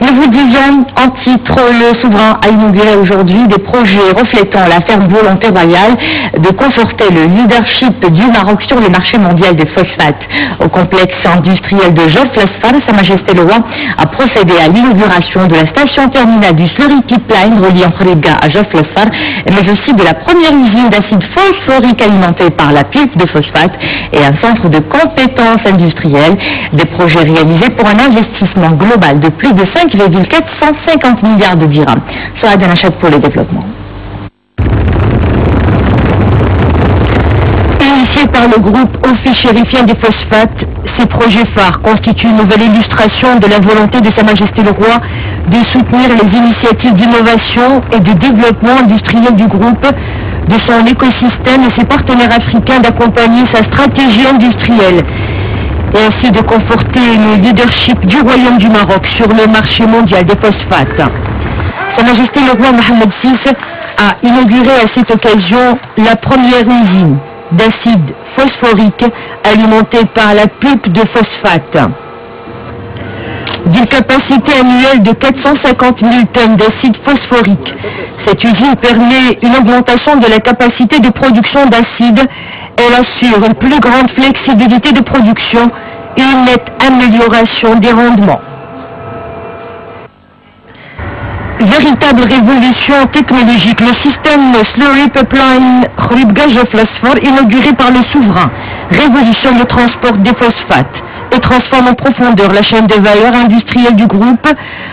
Nous vous disions en titre, le souverain a inauguré aujourd'hui des projets reflétant la ferme volonté royale de conforter le leadership du Maroc sur le marché mondial des phosphates. Au complexe industriel de Jof Lasfar, Sa Majesté le Roi a procédé à l'inauguration de la station terminale du Slurry Pipeline reliant Khouribga à Jof Lasfar, mais aussi de la première usine d'acide phosphorique alimentée par la pulpe de phosphate et un centre de compétences industrielles. Des projets réalisés pour un investissement global de plus de 5,450 milliards de dirhams. Soit un achat pour le développement. Initié par le groupe Office chérifien des phosphates, ces projets phares constituent une nouvelle illustration de la volonté de Sa Majesté le Roi de soutenir les initiatives d'innovation et de développement industriel du groupe, de son écosystème et ses partenaires africains d'accompagner sa stratégie industrielle et ainsi de conforter le leadership du Royaume du Maroc sur le marché mondial des phosphates. Sa Majesté le Roi Mohamed VI a inauguré à cette occasion la première usine d'acide phosphorique alimentée par la pulpe de phosphate. D'une capacité annuelle de 450 000 tonnes d'acide phosphorique, cette usine permet une augmentation de la capacité de production d'acide. Elle assure une plus grande flexibilité de production et une nette amélioration des rendements. Véritable révolution technologique, le système Slurry Pipeline Khouribga Jof Lasfar, inauguré par le souverain, révolutionne le transport des phosphates et transforme en profondeur la chaîne de valeur industrielle du groupe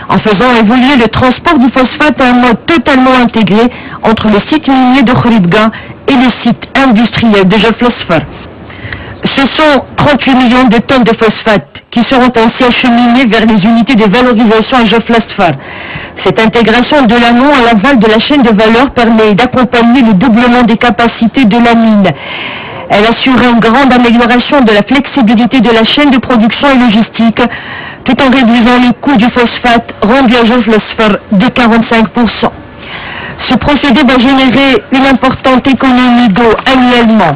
en faisant évoluer le transport du phosphate à un mode totalement intégré entre le site minier de Khouribga et le site industriel de Jof Lasfar. Ce sont 38 millions de tonnes de phosphate qui seront ainsi acheminées vers les unités de valorisation à Jof Lasfar. Cette intégration de l'amont à l'aval de la chaîne de valeur permet d'accompagner le doublement des capacités de la mine. Elle assure une grande amélioration de la flexibilité de la chaîne de production et logistique, tout en réduisant les coûts du phosphate rendu à Jof Lasfar de 45%. Ce procédé va générer une importante économie d'eau annuellement.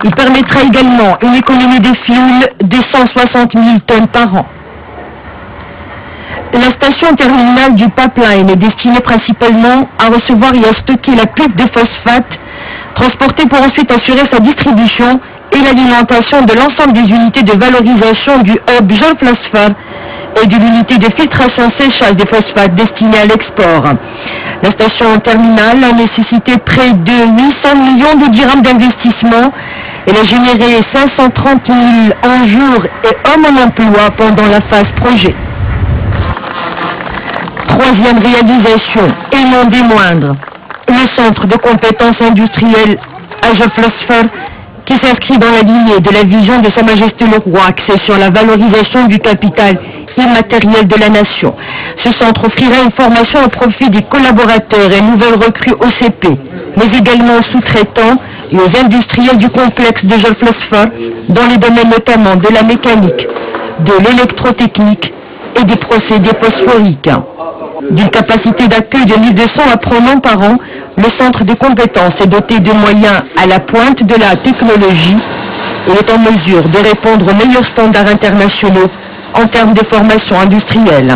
Il permettra également une économie de fuel de 160 000 tonnes par an. La station terminale du pipeline est destinée principalement à recevoir et à stocker la pulpe de phosphate, transportée pour ensuite assurer sa distribution et l'alimentation de l'ensemble des unités de valorisation du hub Jof Lasfar et de l'unité de filtration séchage des phosphates destinée à l'export. La station terminale a nécessité près de 800 millions de dirhams d'investissement. Elle a généré 530 000 en jour et hommes en emploi pendant la phase projet. Troisième réalisation, et non des moindres, le centre de compétences industrielles à Jof Lasfar, qui s'inscrit dans la lignée de la vision de Sa Majesté le Roi axée sur la valorisation du capital immatériel de la nation. Ce centre offrira une formation au profit des collaborateurs et nouvelles recrues OCP, mais également aux sous-traitants et aux industriels du complexe de Jof Lasfar, dans les domaines notamment de la mécanique, de l'électrotechnique et des procédés phosphoriques. D'une capacité d'accueil de 1200 apprenants par an, le centre de compétences est doté de moyens à la pointe de la technologie et est en mesure de répondre aux meilleurs standards internationaux en termes de formation industrielle.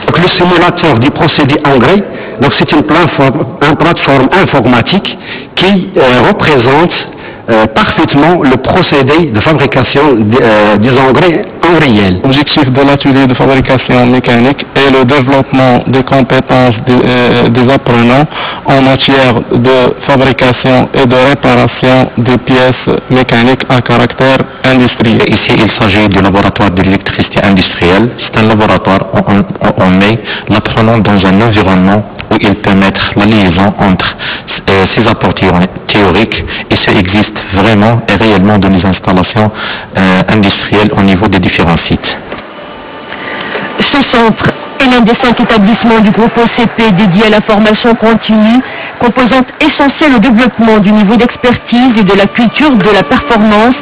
Donc, le simulateur du procédé engrais, c'est une plateforme informatique qui représente parfaitement le procédé de fabrication des engrais en réel. L'objectif de l'atelier de fabrication mécanique est le développement des compétences des apprenants en matière de fabrication et de réparation des pièces mécaniques à caractère industriel. Ici, il s'agit du laboratoire de l'électricité industrielle. C'est un laboratoire où on met l'apprenant dans un environnement où il peut mettre la liaison entre ses apports théoriques et ce existe vraiment et réellement de nos installations industrielles au niveau des différents sites. Ce centre est l'un des 5 établissements du groupe OCP dédié à la formation continue, composante essentielle au développement du niveau d'expertise et de la culture de la performance,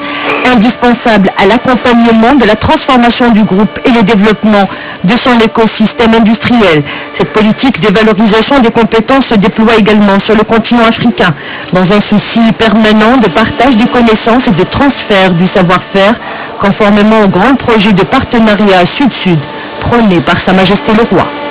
indispensable à l'accompagnement de la transformation du groupe et le développement de son écosystème industriel. Cette politique de valorisation des compétences se déploie également sur le continent africain, dans un souci permanent de partage des connaissances et de transfert du savoir-faire, conformément au grand projet de partenariat Sud-Sud prônée par Sa Majesté le Roi.